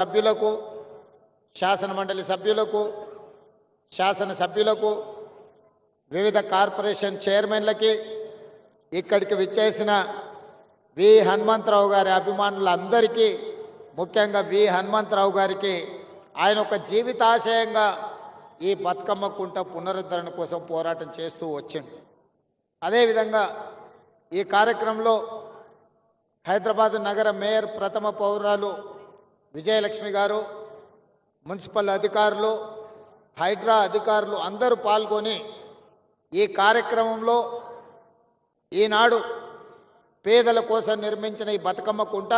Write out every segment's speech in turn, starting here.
సభ్యులకు, శాసన మండలి సభ్యులకు, శాసన సభ్యులకు, వివిధ కార్పొరేషన్ చైర్మన్లకి, ఇక్కడికి విచ్చేసిన వి హనుమంతరావు గారి అభిమానులందరికీ, ముఖ్యంగా వి హనుమంతరావు గారికి ఆయన ఒక జీవితాశయంగా ఈ బతుకమ్మ కుంట పునరుద్ధరణ కోసం పోరాటం చేస్తూ వచ్చింది. అదేవిధంగా ఈ కార్యక్రమంలో హైదరాబాద్ నగర మేయర్ ప్రథమ పౌరాలు విజయలక్ష్మి గారు, మున్సిపల్ అధికారులు, హైడ్రా అధికారులు అందరూ పాల్గొని ఈ కార్యక్రమంలో ఈనాడు పేదల కోసం నిర్మించిన ఈ బతుకమ్మ కుంట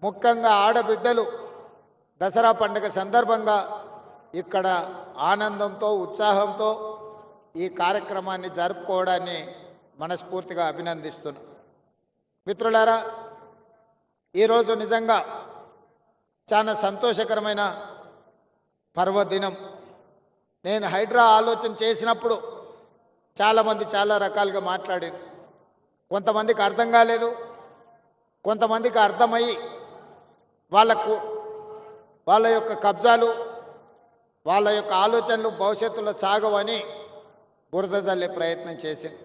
ముఖ్యంగా ఆడబిడ్డలు దసరా పండుగ సందర్భంగా ఇక్కడ ఆనందంతో ఉత్సాహంతో ఈ కార్యక్రమాన్ని జరుపుకోవడాన్ని మనస్ఫూర్తిగా అభినందిస్తున్నాం. మిత్రులారా, ఈరోజు నిజంగా చాలా సంతోషకరమైన పర్వదినం. నేను హైడ్రా ఆలోచన చేసినప్పుడు చాలామంది చాలా రకాలుగా మాట్లాడారు. కొంతమందికి అర్థం కాలేదు, కొంతమందికి అర్థమయ్యి వాళ్ళ యొక్క కబ్జాలు, వాళ్ళ యొక్క ఆలోచనలు భవిష్యత్తులో సాగవని బురద జల్లే ప్రయత్నం చేసింది.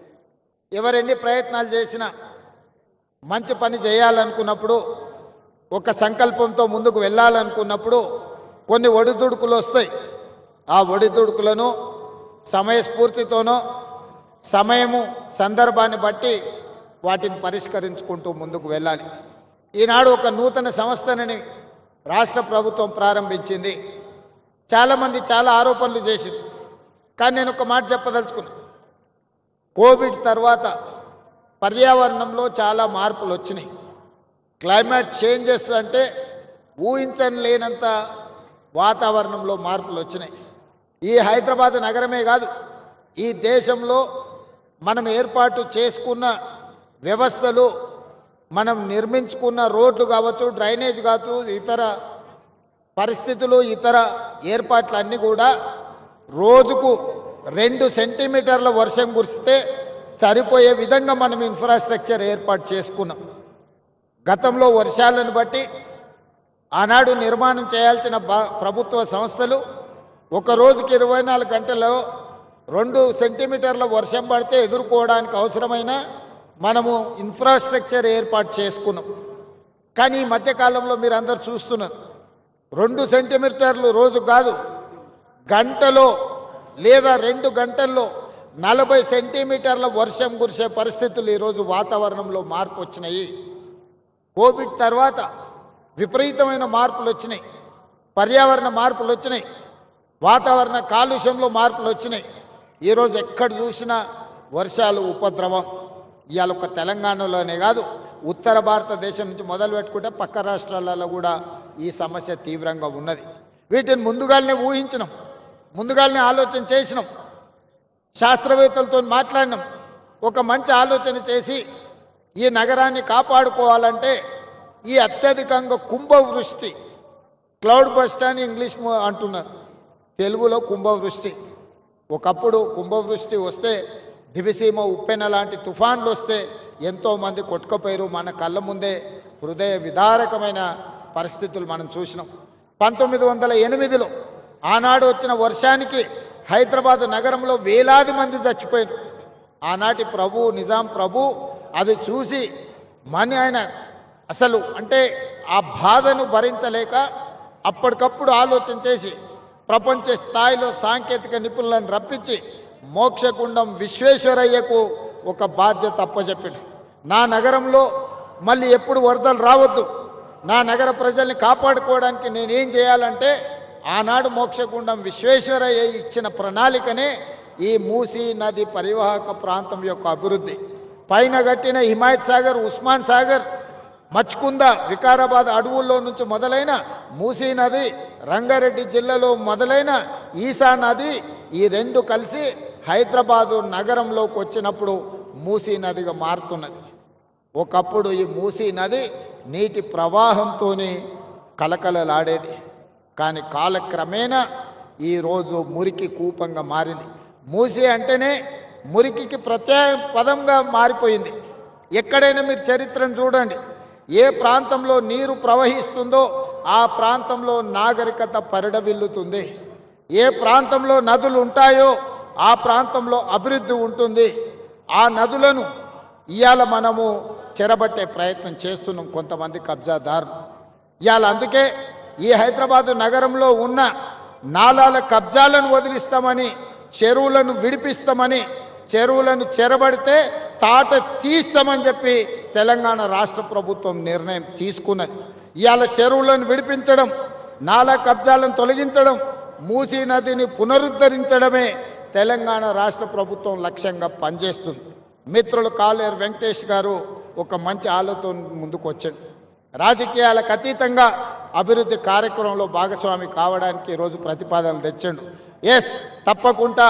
ఎవరెన్ని ప్రయత్నాలు చేసినా మంచి పని చేయాలనుకున్నప్పుడు, ఒక సంకల్పంతో ముందుకు వెళ్ళాలనుకున్నప్పుడు కొన్ని ఒడిదుడుకులు వస్తాయి. ఆ ఒడిదుడుకులను సమయస్ఫూర్తితోనో సమయము సందర్భాన్ని బట్టి వాటిని పరిష్కరించుకుంటూ ముందుకు వెళ్ళాలి. ఈనాడు ఒక నూతన సంస్థని రాష్ట్ర ప్రభుత్వం ప్రారంభించింది. చాలామంది చాలా ఆరోపణలు చేసింది. కానీ నేను ఒక మాట చెప్పదలుచుకున్నా. కోవిడ్ తర్వాత పర్యావరణంలో చాలా మార్పులు వచ్చినాయి. క్లైమేట్ చేంజెస్ అంటే ఊహించని లేనంత వాతావరణంలో మార్పులు వచ్చినాయి. ఈ హైదరాబాద్ నగరమే కాదు, ఈ దేశంలో మనం ఏర్పాటు చేసుకున్న వ్యవస్థలు, మనం నిర్మించుకున్న రోడ్లు కావచ్చు, డ్రైనేజ్ కావచ్చు, ఇతర పరిస్థితులు, ఇతర ఏర్పాట్లన్నీ కూడా రోజుకు 2 సెంటీమీటర్ల వర్షం కురిస్తే సరిపోయే విధంగా మనం ఇన్ఫ్రాస్ట్రక్చర్ ఏర్పాటు చేసుకున్నాం. గతంలో వర్షాలను బట్టి ఆనాడు నిర్మాణం చేయాల్సిన ప్రభుత్వ సంస్థలు ఒక రోజుకి 24 గంటల్లో 2 సెంటీమీటర్ల వర్షం పడితే ఎదుర్కోవడానికి అవసరమైన మనము ఇన్ఫ్రాస్ట్రక్చర్ ఏర్పాటు చేసుకున్నాం. కానీ ఈ మధ్యకాలంలో మీరు అందరు చూస్తున్నారు, 2 సెంటీమీటర్లు రోజు కాదు, గంటలో లేదా 2 గంటల్లో 40 సెంటీమీటర్ల వర్షం కురిసే పరిస్థితులు ఈరోజు వాతావరణంలో మార్పు వచ్చినాయి. కోవిడ్ తర్వాత విపరీతమైన మార్పులు వచ్చినాయి, పర్యావరణ మార్పులు వచ్చినాయి, వాతావరణ కాలుష్యంలో మార్పులు వచ్చినాయి. ఈరోజు ఎక్కడ చూసినా వర్షాలు ఉపద్రవం. ఇవాళ ఒక తెలంగాణలోనే కాదు, ఉత్తర భారతదేశం నుంచి మొదలు పెట్టుకుంటే పక్క రాష్ట్రాలలో కూడా ఈ సమస్య తీవ్రంగా ఉన్నది. వీటిని ముందుగానే ఊహించినాం, ముందుగానే ఆలోచన చేసినాం, శాస్త్రవేత్తలతో మాట్లాడినాం. ఒక మంచి ఆలోచన చేసి ఈ నగరాన్ని కాపాడుకోవాలంటే ఈ అత్యధికంగా కుంభవృష్టి, క్లౌడ్ బస్ట్ అని ఇంగ్లీష్ అంటున్నారు, తెలుగులో కుంభవృష్టి. ఒకప్పుడు కుంభవృష్టి వస్తే దివిసీమ ఉప్పెన లాంటి తుఫాన్లు వస్తే ఎంతోమంది కొట్టుకుపోయారు. మన కళ్ళ ముందే హృదయ విదారకమైన పరిస్థితులు మనం చూసినాం. 1908లో ఆనాడు వచ్చిన వర్షానికి హైదరాబాద్ నగరంలో వేలాది మంది చచ్చిపోయారు. ఆనాటి ప్రభు, నిజాం ప్రభు అది చూసి ఆయన అసలు అంటే ఆ బాధను భరించలేక అప్పటికప్పుడు ఆలోచన చేసి ప్రపంచ స్థాయిలో సాంకేతిక నిపుణులను రప్పించి మోక్షగుండం విశ్వేశ్వరయ్యకు ఒక బాధ్యత అప్పచెప్పాడు. నా నగరంలో మళ్ళీ ఎప్పుడు వరదలు రావద్దు, నా నగర ప్రజల్ని కాపాడుకోవడానికి నేనేం చేయాలంటే ఆనాడు మోక్షగుండం విశ్వేశ్వరయ్య ఇచ్చిన ప్రణాళికనే ఈ మూసీ నది పరివాహక ప్రాంతం యొక్క అభివృద్ధి. పైన కట్టిన హిమాయత్ సాగర్, ఉస్మాన్ సాగర్, మచ్కుంద, వికారాబాద్ అడవుల్లో నుంచి మొదలైన మూసీ నది, రంగారెడ్డి జిల్లాలో మొదలైన ఈసా నది, ఈ 2 కలిసి హైదరాబాదు నగరంలోకి వచ్చినప్పుడు మూసీ నదిగా మారుతున్నది. ఒకప్పుడు ఈ మూసీ నది నీటి ప్రవాహంతోనే కలకలలాడేది. కానీ కాలక్రమేణా ఈరోజు మురికి కూపంగా మారింది. మూసీ అంటేనే మురికికి ప్రత్యయ పదంగా మారిపోయింది. ఎక్కడైనా మీరు చరిత్రను చూడండి, ఏ ప్రాంతంలో నీరు ప్రవహిస్తుందో ఆ ప్రాంతంలో నాగరికత పరిడవిల్లుతుంది. ఏ ప్రాంతంలో నదులు ఉంటాయో ఆ ప్రాంతంలో అభివృద్ధి ఉంటుంది. ఆ నదులను ఇవాళ మనము చెరబట్టే ప్రయత్నం చేస్తున్నాం కొంతమంది కబ్జాదారులు. ఇవాళ అందుకే ఈ హైదరాబాదు నగరంలో ఉన్న నాలాల కబ్జాలను వదిలిస్తామని, చెరువులను విడిపిస్తామని, చెరువులను చెరబడితే తాట తీస్తామని చెప్పి తెలంగాణ రాష్ట్ర ప్రభుత్వం నిర్ణయం తీసుకున్నది. ఇవాళ చెరువులను విడిపించడం, నాలా కబ్జాలను తొలగించడం, మూసీ నదిని పునరుద్ధరించడమే తెలంగాణ రాష్ట్ర ప్రభుత్వం లక్ష్యంగా పనిచేస్తుంది. మిత్రులు కాలేరు వెంకటేష్ గారు ఒక మంచి ఆలోచన ముందుకు వచ్చాడు. రాజకీయాలకు అతీతంగా అభివృద్ధి కార్యక్రమంలో భాగస్వామి కావడానికి ఈరోజు ప్రతిపాదనలు తెచ్చాడు. ఎస్, తప్పకుండా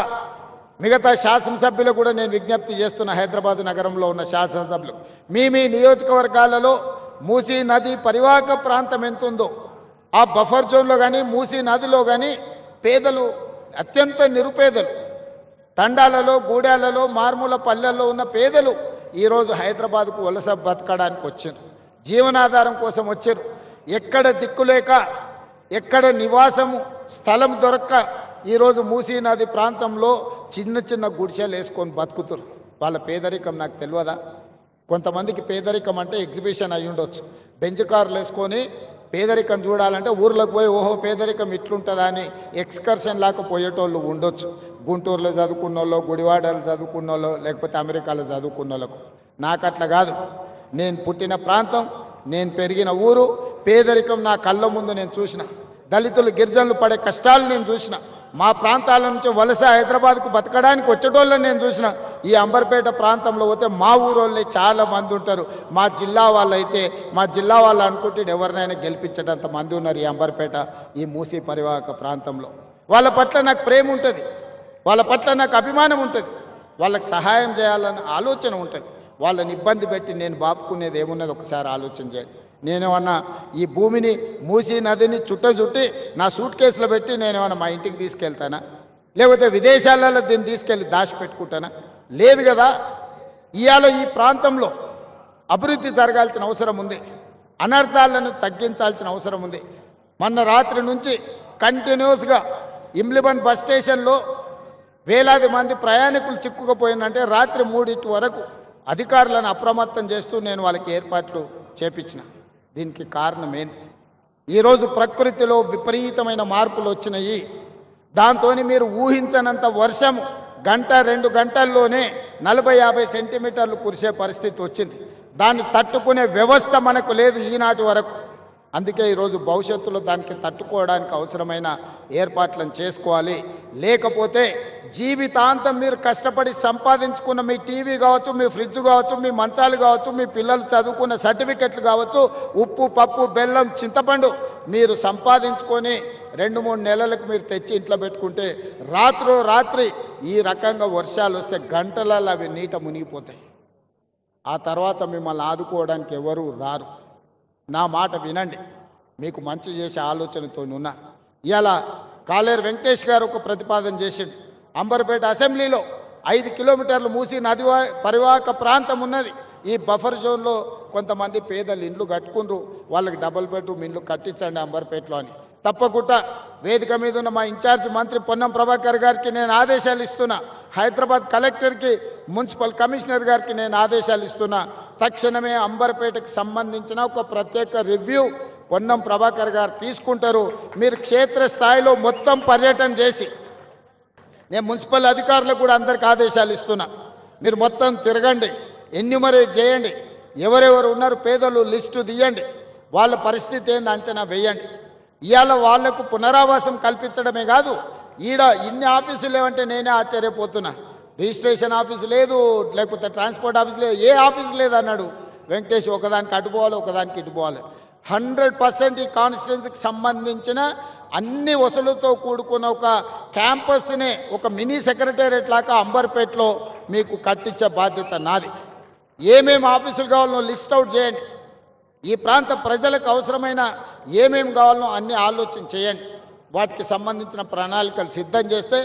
మిగతా శాసనసభ్యులు కూడా నేను విజ్ఞప్తి చేస్తున్న, హైదరాబాద్ నగరంలో ఉన్న శాసనసభ్యులు, మీ నియోజకవర్గాలలో మూసీ నది పరివాహక ప్రాంతం ఎంతుందో ఆ బఫర్ జోన్లో కానీ మూసీ నదిలో కానీ పేదలు, అత్యంత నిరుపేదలు, తండాలలో, గూడాలలో, మారుమూల పల్లెల్లో ఉన్న పేదలు ఈరోజు హైదరాబాద్కు వలస బతకడానికి వచ్చారు. జీవనాధారం కోసం వచ్చారు. ఎక్కడ దిక్కులేక, ఎక్కడ నివాసము స్థలం దొరక్క ఈరోజు మూసీ నది ప్రాంతంలో చిన్న చిన్న గుడిసెలు వేసుకొని బతుకుతారు. వాళ్ళ పేదరికం నాకు తెలియదా? కొంతమందికి పేదరికం అంటే ఎగ్జిబిషన్ అయి ఉండొచ్చు. బెంచ్ కార్లు వేసుకొని పేదరికం చూడాలంటే ఊర్లకు పోయి ఓహో పేదరికం ఇట్లుంటుందా అని ఎక్స్కర్షన్ లాగా పోయేటోళ్ళు ఉండొచ్చు. గుంటూరులో చదువుకున్న వాళ్ళు, గుడివాడలు చదువుకున్న వాళ్ళు, లేకపోతే అమెరికాలో చదువుకున్న వాళ్ళకు. నాకు అట్లా కాదు. నేను పుట్టిన ప్రాంతం, నేను పెరిగిన ఊరు, పేదరికం నా కళ్ళ ముందు నేను చూసిన, దళితులు గిరిజనులు పడే కష్టాలు నేను చూసిన, మా ప్రాంతాల నుంచి వలస హైదరాబాద్కు బతకడానికి వచ్చేటోళ్ళని నేను చూసిన. ఈ అంబర్పేట ప్రాంతంలో పోతే మా ఊరోళ్ళే చాలా మంది ఉంటారు. మా జిల్లా వాళ్ళు అయితే, మా జిల్లా వాళ్ళు అనుకుంటే ఎవరినైనా గెలిపించేటంత మంది ఉన్నారు ఈ అంబర్పేట, ఈ మూసీ పరివాహక ప్రాంతంలో. వాళ్ళ పట్ల నాకు ప్రేమ ఉంటుంది, వాళ్ళ పట్ల నాకు అభిమానం ఉంటుంది, వాళ్ళకి సహాయం చేయాలన్న ఆలోచన ఉంటుంది. వాళ్ళని ఇబ్బంది పెట్టి నేను బాపుకునేది ఏమున్నది ఒకసారి ఆలోచన చేయాలి. నేనేమన్నా ఈ భూమిని, మూసీ నదిని చుట్టి నా సూట్ కేసులో పెట్టి నేనేమన్నా మా ఇంటికి తీసుకెళ్తానా? లేకపోతే విదేశాలలో దీన్ని తీసుకెళ్ళి దాచిపెట్టుకుంటానా? లేదు కదా. ఇవాళ ఈ ప్రాంతంలో అభివృద్ధి జరగాల్సిన అవసరం ఉంది, అనర్థాలను తగ్గించాల్సిన అవసరం ఉంది. మొన్న రాత్రి నుంచి కంటిన్యూస్గా ఇమ్లిబన్ బస్ స్టేషన్లో వేలాది మంది ప్రయాణికులు చిక్కుకుపోయిందంటే రాత్రి 3 వరకు అధికారులను అప్రమత్తం చేస్తూ నేను వాళ్ళకి ఏర్పాట్లు చేపించిన. దీనికి కారణం ఏంటి? ఈరోజు ప్రకృతిలో విపరీతమైన మార్పులు వచ్చినాయి. దాంతో మీరు ఊహించనంత వర్షము 1-2 గంటల్లోనే 40-50 సెంటీమీటర్లు కురిసే పరిస్థితి వచ్చింది. దాన్ని తట్టుకునే వ్యవస్థ మనకు లేదు ఈనాటి వరకు. అందుకే ఈరోజు భవిష్యత్తులో దానికి తట్టుకోవడానికి అవసరమైన ఏర్పాట్లను చేసుకోవాలి. లేకపోతే జీవితాంతం మీరు కష్టపడి సంపాదించుకున్న మీ టీవీ కావచ్చు, మీ ఫ్రిడ్జ్ కావచ్చు, మీ మంచాలు కావచ్చు, మీ పిల్లలు చదువుకున్న సర్టిఫికెట్లు కావచ్చు, ఉప్పు, పప్పు, బెల్లం, చింతపండు మీరు సంపాదించుకొని 2-3 నెలలకు మీరు తెచ్చి ఇంట్లో పెట్టుకుంటే రాత్రి ఈ రకంగా వర్షాలు వస్తే గంటలలో అవి నీట మునిగిపోతాయి. ఆ తర్వాత మిమ్మల్ని ఆదుకోవడానికి ఎవరూ రారు. నా మాట వినండి, మీకు మంచి చేసే ఆలోచనతో ఉన్నా. ఇవాళ కాలేరు వెంకటేష్ గారు ఒక ప్రతిపాదన చేసిండు. అంబర్పేట అసెంబ్లీలో 5 కిలోమీటర్లు మూసీ నది పరివాహక ప్రాంతం ఉన్నది. ఈ బఫర్ జోన్లో కొంతమంది పేదలు ఇండ్లు కట్టుకుండ్రు, వాళ్ళకి డబుల్ బెడ్రూమ్ ఇండ్లు కట్టించండి అంబర్పేటలో అని. తప్పకుండా వేదిక మీద ఉన్న మా ఇన్ఛార్జి మంత్రి పొన్నం ప్రభాకర్ గారికి నేను ఆదేశాలు ఇస్తున్నా, హైదరాబాద్ కలెక్టర్కి, మున్సిపల్ కమిషనర్ గారికి నేను ఆదేశాలు ఇస్తున్నా. తక్షణమే అంబర్పేటకు సంబంధించిన ఒక ప్రత్యేక రివ్యూ పొన్నం ప్రభాకర్ గారు తీసుకుంటారు. మీరు క్షేత్రస్థాయిలో మొత్తం పర్యటన చేసి, నేను మున్సిపల్ అధికారులకు కూడా అందరికీ ఆదేశాలు ఇస్తున్నా, మీరు మొత్తం తిరగండి, ఎన్యూమరేట్ చేయండి, ఎవరెవరు ఉన్నారు పేదలు లిస్టు తీయండి, వాళ్ళ పరిస్థితి ఏంది అంచనా వేయండి. ఇవాళ వాళ్లకు పునరావాసం కల్పించడమే కాదు, ఈడ ఇన్ని ఆఫీసులు లేవంటే నేనే ఆశ్చర్యపోతున్నా. రిజిస్ట్రేషన్ ఆఫీసు లేదు, లేకపోతే ట్రాన్స్పోర్ట్ ఆఫీసు లేదు, ఏ ఆఫీసు లేదు అన్నాడు వెంకటేష్. ఒకదానికి అటుపోవాలి, ఒకదానికి ఇటుపోవాలి. 100% ఈ కాన్స్టిట్యున్సీకి సంబంధించిన అన్ని వసూలుతో కూడుకున్న ఒక క్యాంపస్నే ఒక మినీ సెక్రటేరియట్ లాగా అంబర్పేటలో మీకు కట్టించే బాధ్యత నాది. ఏమేమి ఆఫీసులు కావాలనో లిస్ట్ అవుట్ చేయండి. ఈ ప్రాంత ప్రజలకు అవసరమైన ఏమేమి కావాలనో అన్ని ఆలోచన చేయండి. వాటికి సంబంధించిన ప్రణాళికలు సిద్ధం చేస్తే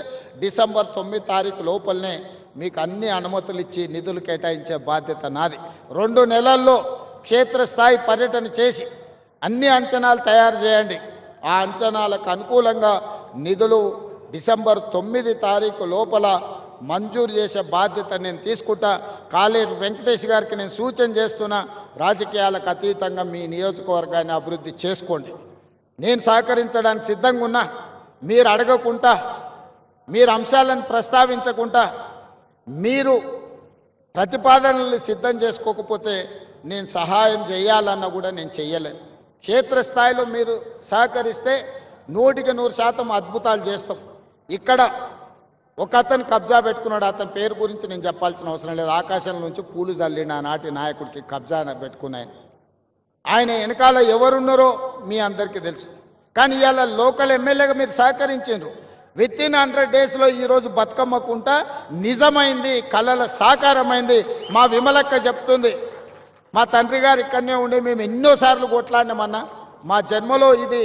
డిసెంబర్ 9 తారీఖు లోపలనే మీకు అన్ని అనుమతులు ఇచ్చి నిధులు కేటాయించే బాధ్యత నాది. 2 నెలల్లో క్షేత్రస్థాయి పర్యటన చేసి అన్ని అంచనాలు తయారు చేయండి. ఆ అంచనాలకు అనుకూలంగా నిధులు డిసెంబర్ 9 తారీఖు లోపల మంజూరు చేసే బాధ్యత నేను తీసుకుంటా. కాలేరు వెంకటేష్ గారికి నేను సూచన చేస్తున్నా, రాజకీయాలకు అతీతంగా మీ నియోజకవర్గాన్ని అభివృద్ధి చేసుకోండి. నేను సహకరించడానికి సిద్ధంగా ఉన్నా. మీరు అడగకుండా, మీరు అంశాలను ప్రస్తావించకుండా, మీరు ప్రతిపాదనలు సిద్ధం చేసుకోకపోతే నేను సహాయం చేయాలన్నా కూడా నేను చెయ్యలేను. క్షేత్రస్థాయిలో మీరు సహకరిస్తే 100% అద్భుతాలు చేస్తాం. ఇక్కడ ఒక అతను కబ్జా పెట్టుకున్నాడు. అతని పేరు గురించి నేను చెప్పాల్సిన అవసరం లేదు. ఆకాశం నుంచి పూలు జల్లిన ఆనాటి నాయకుడికి కబ్జా పెట్టుకున్నాయని, ఆయన వెనకాల ఎవరున్నారో మీ అందరికీ తెలుసు. కానీ ఇవాళ లోకల్ ఎమ్మెల్యేగా మీరు సహకరించారు. వితిన్ 100 డేస్లో ఈరోజు బతుకమ్మకుంట నిజమైంది, కళల సాకారమైంది. మా విమలక్క చెప్తుంది, మా తండ్రి గారు ఇక్కడనే ఉండి మేము ఎన్నోసార్లు కొట్లాడినామన్నా, మా జన్మలో ఇది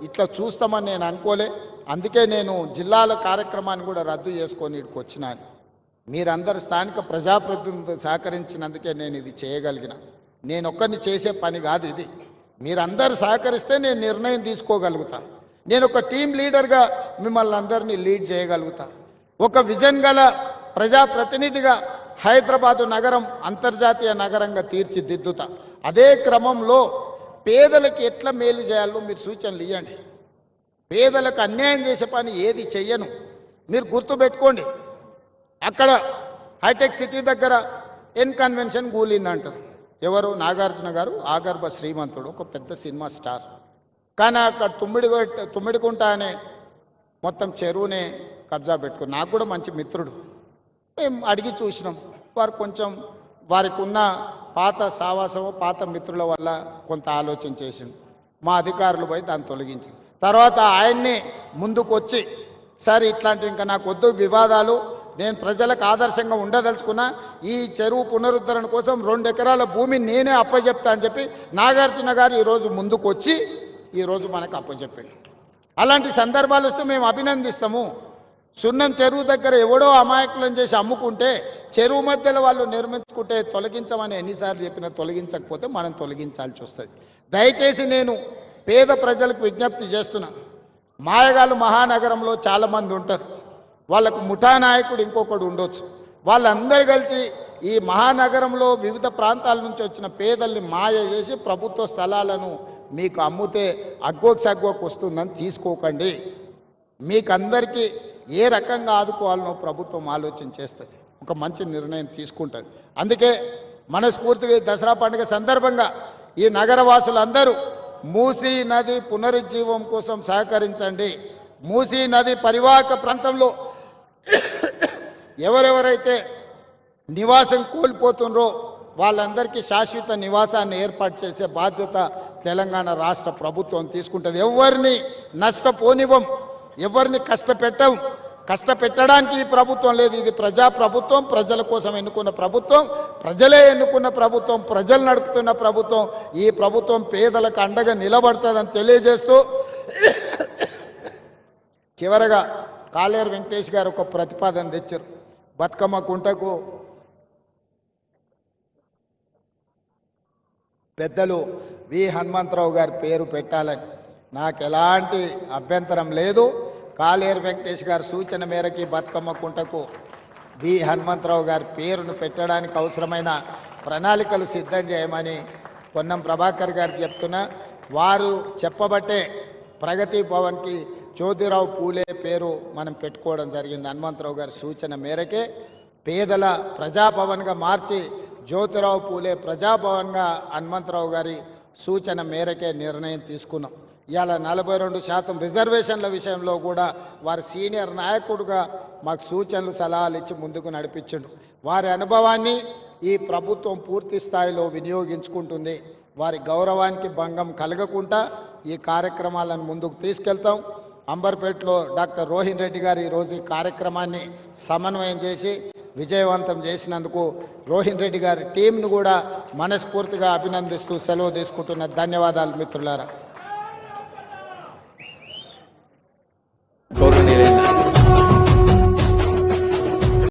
ఇట్లా చూస్తామని నేను అనుకోలే. అందుకే నేను జిల్లాల కార్యక్రమాన్ని కూడా రద్దు చేసుకొని ఇక్కడికి వచ్చినాను. మీరందరు స్థానిక ప్రజాప్రతినిధులు సహకరించినందుకే నేను ఇది చేయగలిగిన. నేను ఒక్కరిని చేసే పని కాదు ఇది. మీరందరూ సహకరిస్తే నేను నిర్ణయం తీసుకోగలుగుతా. నేను ఒక టీం లీడర్గా మిమ్మల్ని అందరినీ లీడ్ చేయగలుగుతా. ఒక విజన్ గల ప్రజాప్రతినిధిగా హైదరాబాదు నగరం అంతర్జాతీయ నగరంగా తీర్చిదిద్దుతా. అదే క్రమంలో పేదలకు ఎట్లా మేలు చేయాలో మీరు సూచనలు ఇవ్వండి. పేదలకు అన్యాయం చేసే పని ఏది చెయ్యను. మీరు గుర్తుపెట్టుకోండి, అక్కడ హైటెక్ సిటీ దగ్గర కన్వెన్షన్ కూలిందంటారు. ఎవరు? నాగార్జున గారు ఆగర్భ శ్రీమంతుడు, ఒక పెద్ద సినిమా స్టార్. కానీ అక్కడ తుమ్మిడికుంట అనే మొత్తం చెరువునే కబ్జా పెట్టుకుని, నాకు కూడా మంచి మిత్రుడు. మేము అడిగి చూసినాం. వారు కొంచెం వారికి ఉన్న పాత సావాసం, పాత మిత్రుల వల్ల కొంత ఆలోచన చేసిండు. మా అధికారులు పోయి దాన్ని తొలగించింది. తర్వాత ఆయన్ని ముందుకు వచ్చి, సరే ఇట్లాంటివి ఇంకా నాకు వద్దు వివాదాలు, నేను ప్రజలకు ఆదర్శంగా ఉండదలుచుకున్నా, ఈ చెరువు పునరుద్ధరణ కోసం 2 ఎకరాల భూమిని నేనే అప్పచెప్తా అని చెప్పి నాగార్జున గారు ఈరోజు ముందుకు వచ్చి ఈరోజు మనకు అప్పచెప్పాడు. అలాంటి సందర్భాలు వస్తే మేము అభినందిస్తాము. సున్నం చెరువు దగ్గర ఎవడో అమాయకులను చేసి అమ్ముకుంటే, చెరువు మధ్యలో వాళ్ళు నిర్మించుకుంటే తొలగించమని ఎన్నిసార్లు చెప్పినా తొలగించకపోతే మనం తొలగించాల్సి వస్తుంది. దయచేసి నేను పేద ప్రజలకు విజ్ఞప్తి చేస్తున్నా. మాయగాళ్ళు మహానగరంలో చాలామంది ఉంటారు. వాళ్ళకు ముఠా నాయకుడు ఇంకొకడు ఉండొచ్చు. వాళ్ళందరూ కలిసి ఈ మహానగరంలో వివిధ ప్రాంతాల నుంచి వచ్చిన పేదల్ని మాయ చేసి ప్రభుత్వ స్థలాలను మీకు అమ్ముతే అగ్గోకు సగ్గోకు వస్తుందని తీసుకోకండి. మీకందరికీ ఏ రకంగా ఆదుకోవాలనో ప్రభుత్వం ఆలోచన చేస్తుంది, ఒక మంచి నిర్ణయం తీసుకుంటుంది. అందుకే మనస్ఫూర్తిగా దసరా పండుగ సందర్భంగా ఈ నగరవాసులందరూ మూసీ నది పునరుజ్జీవం కోసం సహకరించండి. మూసీ నది పరివాహక ప్రాంతంలో ఎవరెవరైతే నివాసం కోల్పోతుండ్రో వాళ్ళందరికీ శాశ్వత నివాసాన్ని ఏర్పాటు చేసే బాధ్యత తెలంగాణ రాష్ట్ర ప్రభుత్వం తీసుకుంటుంది. ఎవరిని నష్టపోనివ్వం, ఎవరిని కష్టపెట్టడానికి ఈ ప్రభుత్వం లేదు. ఇది ప్రజా ప్రభుత్వం, ప్రజల కోసం ఎన్నుకున్న ప్రభుత్వం, ప్రజలే ఎన్నుకున్న ప్రభుత్వం, ప్రజలు నడుపుతున్న ప్రభుత్వం. ఈ ప్రభుత్వం పేదలకు అండగా నిలబడుతుందని తెలియజేస్తూ చివరగా కాలేరు వెంకటేష్ గారు ఒక ప్రతిపాదన తెచ్చారు. బతుకమ్మ కుంటకు పెద్దలు వి హనుమంతరావు గారి పేరు పెట్టాలని. నాకు ఎలాంటి అభ్యంతరం లేదు. కాలేరు వెంకటేష్ గారి సూచన మేరకి బతుకమ్మ కుంటకు వి హనుమంతరావు గారి పేరును పెట్టడానికి అవసరమైన ప్రణాళికలు సిద్ధం చేయమని పొన్నం ప్రభాకర్ గారు చెప్తున్నా. వారు చెప్పబట్టే ప్రగతి భవన్కి జ్యోతిరావు పూలే పేరు మనం పెట్టుకోవడం జరిగింది. హనుమంతరావు గారి సూచన మేరకే పేదల ప్రజాభవన్గా మార్చి జ్యోతిరావు పూలే ప్రజాభవన్గా హనుమంతరావు గారి సూచన మేరకే నిర్ణయం తీసుకున్నాం. ఇవాళ 42% రిజర్వేషన్ల విషయంలో కూడా వారి సీనియర్ నాయకుడుగా మాకు సూచనలు సలహాలు ఇచ్చి ముందుకు నడిపించిండు. వారి అనుభవాన్ని ఈ ప్రభుత్వం పూర్తి స్థాయిలో వినియోగించుకుంటుంది. వారి గౌరవానికి భంగం కలగకుండా ఈ కార్యక్రమాలను ముందుకు తీసుకెళ్తాం. అంబర్పేటలో డాక్టర్ రోహిన్ రెడ్డి గారు ఈరోజు ఈ కార్యక్రమాన్ని సమన్వయం చేసి విజయవంతం చేసినందుకు రోహిన్ రెడ్డి గారి టీంను కూడా మనస్ఫూర్తిగా అభినందిస్తూ సెలవు తీసుకుంటున్న. ధన్యవాదాలు మిత్రులారా.